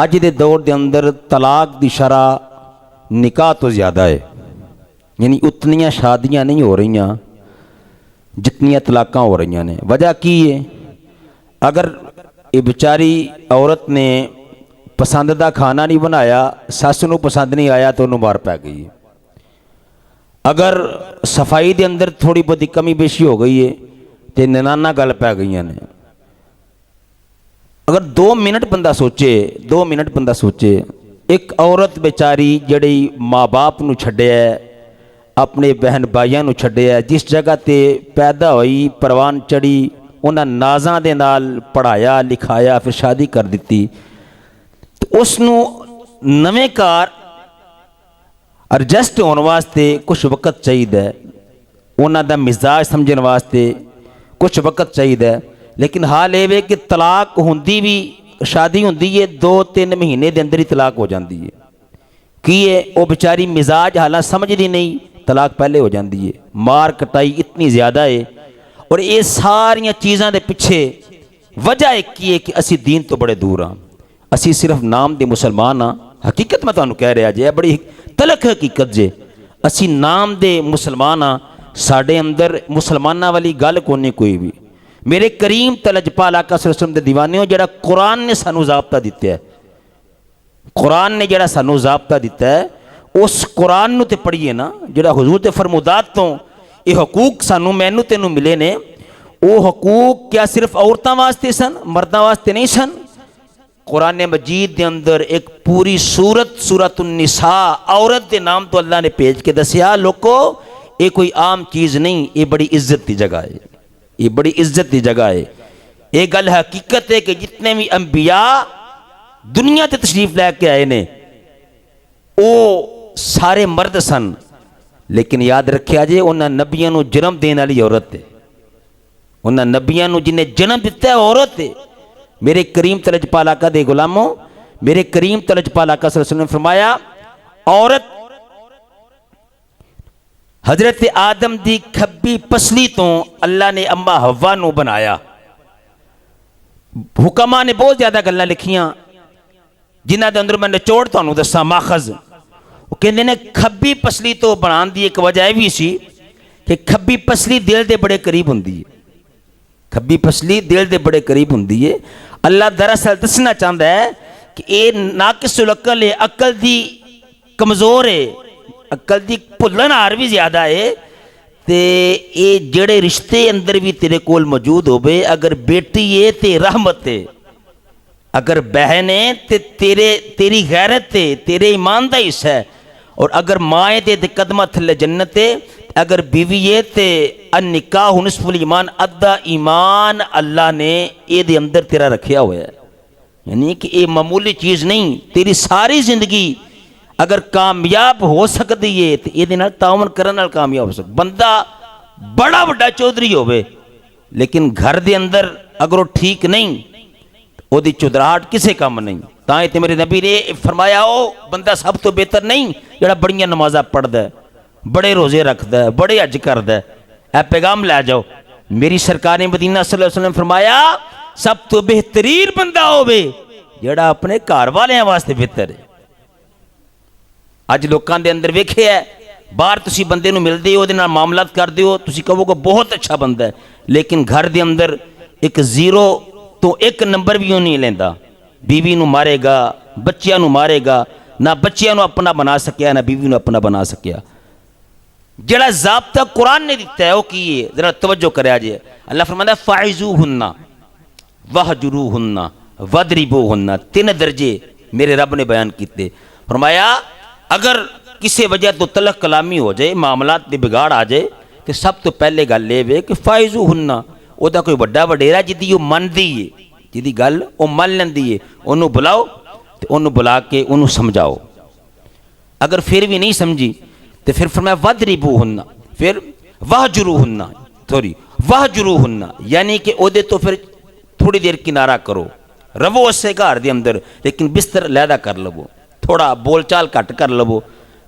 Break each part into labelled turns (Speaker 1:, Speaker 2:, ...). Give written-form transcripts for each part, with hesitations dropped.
Speaker 1: अज के दौर के अंदर तलाक की शरह निकाह तो ज़्यादा है, यानी उतनियाँ शादियाँ नहीं हो रही जितनियाँ तलाक़ां हो रही ने। वजह की है? अगर ये बेचारी औरत ने पसंद का खाना नहीं बनाया, सस नूं पसंद नहीं आया तो उन्होंने मार पै गई है। अगर सफाई के अंदर थोड़ी बहुत कमी पेशी हो गई है तो ननाना गल पै गई ने। अगर 2 मिनट बंदा सोचे, 2 मिनट बंदा सोचे, एक औरत बेचारी जड़ी माँ बाप नूं छड्डिया, अपने बहन भाइयों नूं छड्डिया, जिस जगह ते पैदा हुई परवान चढ़ी, उन्हां नाज़ां दे नाल पढ़ाया लिखाया फिर शादी कर दी, तो उसनूं नवें घर एडजस्ट होने वास्ते कुछ वक्त चाहिए, उन्हां दा मिजाज समझने वास्ते कुछ वक्त चाहिए। लेकिन हाल ये कि तलाक होंदी भी, शादी होंदी है 2-3 महीने के अंदर ही तलाक हो जाती है। की है वो बेचारी मिजाज हालात समझती नहीं, तलाक पहले हो जाती है। मार कटाई इतनी ज़्यादा है। और ये सारिया चीज़ों के पिछे वजह एक ही है कि असी दीन तो बड़े दूर हाँ, असी सिर्फ नाम के मुसलमान हाँ। हकीकत मैं तुहानू कह रहा जे, बड़ी तलख हकीकत जे, असी नाम के मुसलमान हाँ, साढ़े अंदर मुसलमाना वाली गल कोनी कोई भी। मेरे करीम तलजपाल आका सल्लल्लाहु अलैहि वसल्लम दे दीवाने हो, जड़ा कुरान ने सानू ज़ाब्ता दिता है, कुरान ने जड़ा सानू ज़ाब्ता दिता है, उस कुरान नू ते पढ़िए ना। जड़ा हुजूर ते फरमुदात तो ये हकूक सानू मैनू तेनू मिले ने, वो हकूक क्या सिर्फ औरतां वास्ते सन, मर्दां वास्ते नहीं सन। कुरान मजीद के अंदर एक पूरी सूरत, सूरत निसा, औरत के नाम तो अल्लाह ने भेज के दसिया, लोगो ये कोई आम चीज़ नहीं, ये बड़ी इज्जत की जगह है, ये बड़ी इज्जत की जगह है। ये गल हकीकत है कि जितने भी अंबिया दुनिया ते तशरीफ लैके आए ने वो सारे मर्द सन, लेकिन याद रखिया जे उन्होंने नबियों को जन्म देने वाली औरत है, उन्होंने नबियों को जिन्हें जन्म दिता है औरत है। मेरे करीम तलजपाल आका दे गुलामों, मेरे करीम तलजपाल आका सल्लल्लाहु अलैहि वसल्लम ने फरमाया, औरत हजरत आदम की खब्बी पसली तो अल्लाह ने अम्मा हवा नू बनाया। हुक्मा ने बहुत ज्यादा गल्लां लिखियां, जिन्हां दे अंदर मैं निचोड़ तुहानू दस्सां माखज। वो कहते ने खब्बी पसली तो बनाने की एक वजह भी सी कि खब्बी पसली दिल के बड़े करीब होंदी है, खब्बी पसली दिल के बड़े करीब होंदी है। अल्लाह दरअसल दसना चाहता है कि ये नाकिसुल अकल है, अकल की कमज़ोर है, अकल की भुलनहार भी ज़्यादा है। तो ये जड़े रिश्ते अंदर भी तेरे कोल मौजूद होवे, अगर बेटी है तो रहमत है, अगर बहन है तो तेरी गैरत है, तेरे ईमान का हिस्सा है, और अगर माँ है तो कदमा थले जन्नत है, अगर बीवी है तो अनिकाह निस्फुल ईमान, अद्धा ईमान अल्लाह ने ये अंदर तेरा रखा हुआ है। यानी कि ये मामूली चीज़ नहीं, तेरी सारी जिंदगी अगर कामयाब हो सकती है तो ये तावन करने कामयाब हो सकता। बंदा बड़ा बड़ा चौधरी होवे, लेकिन घर के अंदर अगर वो ठीक नहीं, ओदी चुदराहट किसे काम नहीं। तां ते मेरे नबी ने फरमाया, ओ बंदा सब तो बेहतर नहीं जड़ा बड़ियां नमाज़ां पढ़दा है, बड़े रोजे रखता है, बड़े हज करता है। ए पैगाम लै जाओ, मेरी सरकार ने मदीना सल्लल्लाहु अलैहि वसल्लम फरमाया, सब तो बेहतरीन बंदा होवे जड़ा अपने घर वालियां वास्ते बेहतर है। अज लोगों के अंदर वेखिया बाहर तुसी बंदे नूं मिलदे हो, उहदे नाल मामलात करदे हो, तुसी कहोगे बहुत अच्छा बंदा है, लेकिन घर के अंदर एक 0 तो 1 नंबर भी नहीं लेंदा। बीवी नूं मारेगा, बच्चियां नूं मारेगा, ना बच्चियां नूं अपना बना सकिया, ना बीवी नूं अपना बना सकिया। जड़ा ज़ाब्ता कुरान ने दिता है वो की है, जरा तवज्जो करया जे। अल्लाह फरमांदा फाइज़ूहुन्ना वहजुरूहुन्ना वदरिबूहुन्ना, 3 दर्जे मेरे रब ने बयान किए। फरमाया अगर किसी वजह तो तलक कलामी हो जाए, मामलात में बिगाड़ आ जाए, तो सब तो पहले गल ये वे कि फाइज़ूहुन्ना, ओदा कोई बड़ा वडेरा जिदी मनदी है, जिदी गल वो मन लेंदी है, उन्होंने बुलाओ तो उन्होंने बुला के उन्होंने समझाओ। अगर फिर भी नहीं समझी तो फिर फरमाया वदरिबूहुन्ना, फिर वहजुरूहुन्ना, सॉरी वहजुरूहुन्ना, यानी कि ओदे तो फिर थोड़ी देर किनारा करो, रवो उससे घर के अंदर, लेकिन बिस्तर लैदा कर लवो, थोड़ा बोलचाल घट कर लवो,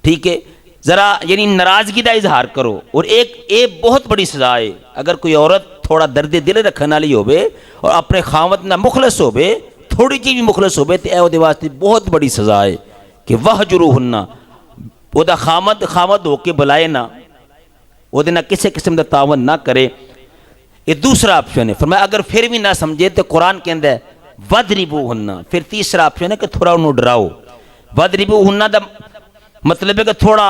Speaker 1: ठीक है, ज़रा यानी नाराज़गी का इजहार करो। और एक बहुत बड़ी सज़ा है, अगर कोई औरत थोड़ा दर्द दिल रखने वाली होवे और अपने खावत ना मुखलस होवे थोड़ी जी भी मुखलस होवे तो यह वास्ते बहुत बड़ी सज़ा है कि वहजुरूहुन्ना, ओदा खामद होके बुलाए ना, वो किसी किस्म का तावन ना करे। ये दूसरा ऑप्शन है। फरमाया अगर फिर भी ना समझे तो कुरान कहता है वदरिबूहुन्ना। फिर तीसरा ऑप्शन है कि थोड़ा उन्होंने डराओ। वदरिबूहुन्ना का मतलब है कि थोड़ा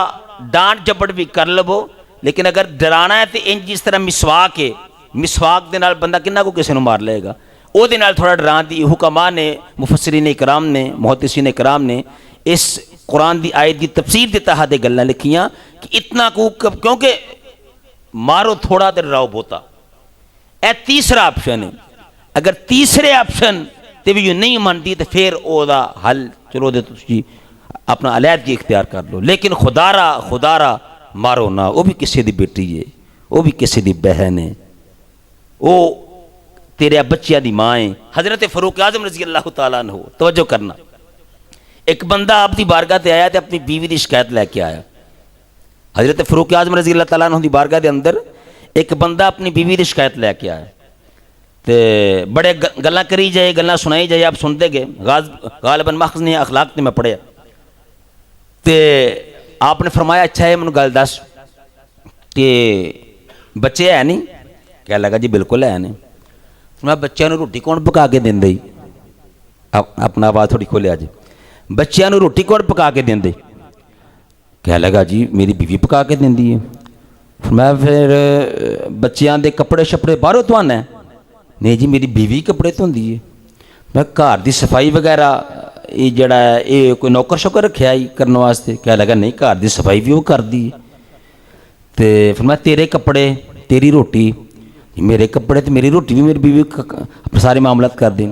Speaker 1: डांट जबड़ भी कर लवो, लेकिन अगर डराना है तो इंज जिस तरह मिसवाक है, मिसवाक के नाल बंदा किन्ना को किसी को मार लेगा, वो थोड़ा डरा दी। हुक्मा ने, मुफस्सिरीन इकराम ने, मुहद्दिसीन इकराम ने इस कुरान की आयत की तफसीर के तहत गल्लां लिखियां कि इतना को क्योंकि मारो थोड़ा तो डराओ बहुता। यह तीसरा ऑप्शन है। अगर तीसरे ऑप्शन ते भी नहीं मनती तो फिर ओदा हल चलो दे तुसी अपना अलहदगी इख्तियार कर लो, लेकिन खुदारा मारो ना। वो भी किसी की बेटी है, वो भी किसी की बहन है, वो तेरे बच्चिया की माँ है। हज़रत फ़ारूक आज़म रज़ी अल्लाह तआला अन्हु, तवज्जो करना, एक बंदा आपकी बारगाह से आया तो अपनी बीवी की शिकायत लैके आया। हज़रत फ़ारूक आज़म रज़ी अल्लाह तआला अन्हु की बारगाह के अंदर एक बंदा अपनी बीवी की शिकायत लैके आया तो बड़े गल्लां करी जाए, गल्लां सुनाई जाए, आप सुनते गए। गालिबन माखज़ ने अखलाक ने मैं पढ़िया तो आपने फरमाया अच्छा है मैंने गल दस कि बच्चे है नहीं? कह लगा जी बिल्कुल है नहीं। मैं बच्चों को रोटी कौन पका के देंदे? अपना आवाज़ थोड़ी खोलिया जी। बच्चों को रोटी कौन पका के देंदे? कह लगा जी मेरी बीवी पका के देंदी है। मैं फिर बच्चों के कपड़े शपड़े बाहरों धोना है? नहीं जी मेरी बीवी कपड़े धोंदी है। मैं घर की सफाई वगैरह ये जड़ा ये कोई नौकर शौकर रखा ही करने वास्ते? कह लगा नहीं घर की सफाई भी वो करती है। तो फिर मैं तेरे कपड़े तेरी रोटी, मेरे कपड़े तो मेरी रोटी भी मेरी बीवी सारे मामलात कर दें।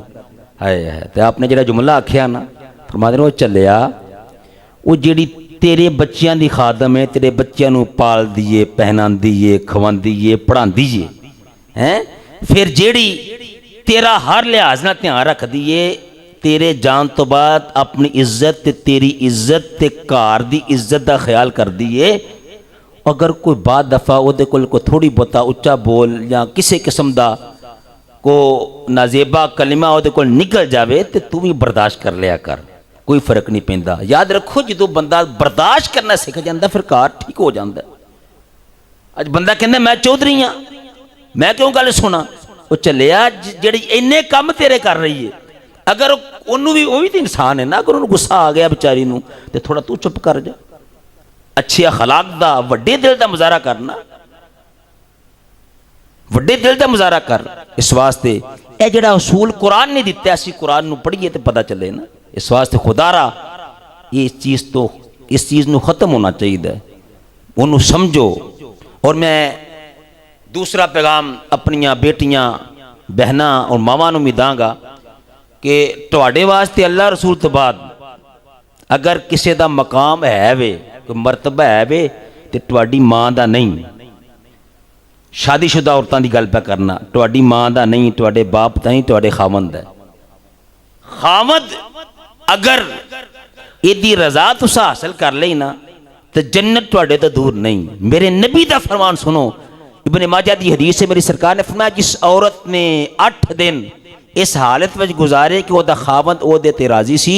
Speaker 1: है तो आपने जरा जुमला आख्या ना फरमाते वो चलिया वो जी तेरे बच्चों की खादम है, तेरे बच्चों को पाल दिए, पहनाती है, खवाती है, पढ़ाती है, हैं? फिर जेड़ी तेरा हर लिहाज ना ध्यान रखती है, तेरे जान तो बाद अपनी इज्जत तेरी इज्जत ते घर की इज्जत का ख्याल करती है। अगर कोई बाद दफा वो कोई थोड़ी बहुता उच्चा बोल या किसी किस्म का को नाजेबा कलिमा वो को निकल जाए तो तू भी बर्दाश्त कर लिया कर, कोई फर्क नहीं पैंदा। याद रखो जो बंदा बर्दाश्त करना सीख जाता फिर घर ठीक हो जाता। अज बंदा कहना मैं चौधरी हाँ, मैं क्यों गल सुना? वो चलिया जी इन्ने काम तेरे कर रही है, अगर उन्होंने भी वो भी तो इंसान है ना, अगर उन्होंने गुस्सा आ गया बेचारी नूं तो थोड़ा तू चुप कर जा। अच्छे अखलाक दा वड्डे दिल का मुजाहरा करना, वड्डे दिल का मुजाहरा कर। इस वास्ते यह जड़ा उसूल कुरान ने दिता, असीं कुरान नूं पढ़िए तो पता चले ना। इस वास्ते खुदारा ये इस चीज़ नूं खत्म होना चाहिए, उन्होंने समझो। और मैं दूसरा पैगाम अपनिया बेटियां बहना और मावां नूं भी दांगा कि तुहाडे वास्ते अल्लाह रसूल तो बाद अगर किसी का मकाम है वे, कोई मरतबा है वे, तो तुहाडी मां का नहीं। शादीशुदा औरतों की गल पे करना, तुहाडी मां का नहीं, तुहाडे बाप का नहीं, तुहाडे खावंद है। खावंद अगर इहदी रजा तुसा हासिल कर ली ना तो जन्नत तुहाडे तो दूर नहीं। मेरे नबी का फरमान सुनो, इब्ने माजा की हदीस है, मेरी सरकार ने फरमाया जिस औरत ने 8 दिन इस हालत में गुजारे कि वह खावंद ओहदे ते राजी सी,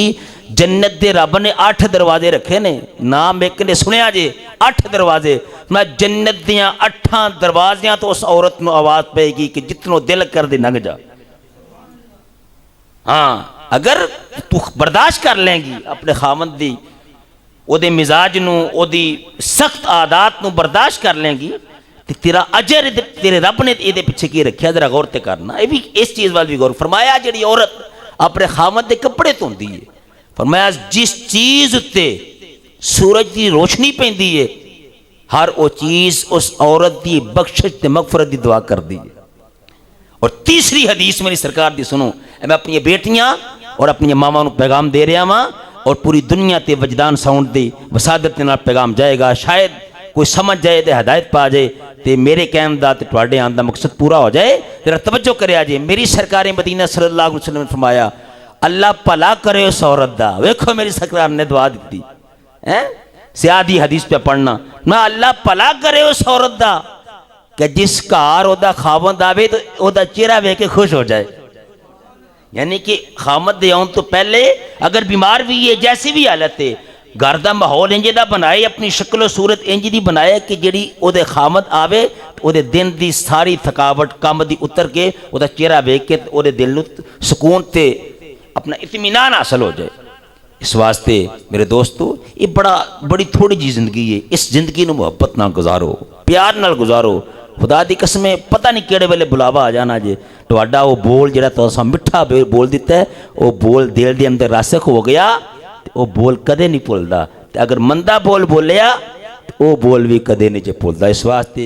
Speaker 1: जन्नत दे रब ने 8 दरवाजे रखे ने। नाम एक ने सुनिया जे 8 दरवाजे। मैं जन्नत दियां 8 दरवाजियां तो उस औरत को आवाज़ पेगी कि जितनों दिल कर दे लंघ जा। हाँ अगर तू बर्दाश्त कर लेंगी अपने खावंद दी ओहदे मिजाज नूं, ओहदी सख्त आदत नूं बर्दाश्त कर लेंगी तो तेरा अजर तेरे रब ने ये पिछे की रखा, जरा गौर ते करना। ये भी इस चीज़ वाल भी गौर फरमाया। जी औरत अपने खावंद के कपड़े धोंदी है, फरमाया जिस चीज़ उत्ते सूरज की रोशनी पैंदी है हर वो चीज़ उस औरत की बख्शिश ते मगफरत की दुआ करती है। और तीसरी हदीस मेरी सरकार दी सुनो, मैं अपनी बेटियां और अपनी मावां को पैगाम दे रहा वहाँ, और पूरी दुनिया ते वजदान साउंड की वसादत के नाल पैगाम जाएगा। शायद कोई समझ जाए तो हदायत पा जाए तो मेरे कहने का तो तुहाडे आने का मकसद पूरा हो जाए। जरा तवज्जो करिया जे, मेरी सरकार मदीना सल्लल्लाहु अलैहि वसल्लम ने फरमाया अल्लाह भला करे उस औरत का। वेखो मेरी सरकार ने दुआ दी है, सियादी हदीस पे पढ़ना, मैं अल्लाह भला करे उस औरत का कि जिस घर ओदा खावंद आवे तो ओदा चेहरा वेख के खुश हो जाए। यानी कि खामद दे आउन तो पहले अगर बीमार भी है, जैसी भी हालत है, घर का माहौल इंज दा बनाए, अपनी शक्लो सूरत इंज दी बनाए कि जिहड़ी ओदे खामद आवे ओदे दिन दी सारी थकावट काम दी उतर के ओदा चेहरा वेख के ओदे दिल नूं सुकून ते अपना इत्मीनान हासिल हो जाए। इस वास्ते मेरे दोस्तों, ये बड़ी थोड़ी जी जिंदगी है। इस जिंदगी नूं मुहब्बत नाल गुजारो, प्यार नाल गुजारो। खुदा दी कसम पता नहीं किहड़े वेले बुलावा आ जाना जे। तुहाडा वो बोल जिहड़ा तुसां मिठा बोल दिता है, वो बोल दिल दे अंदर रासख हो गया, वो बोल कदे नहीं भुलदा। अगर मंदा बोल बोलिया तो वो बोल भी कदे नहीं भुलदा। इस वास्ते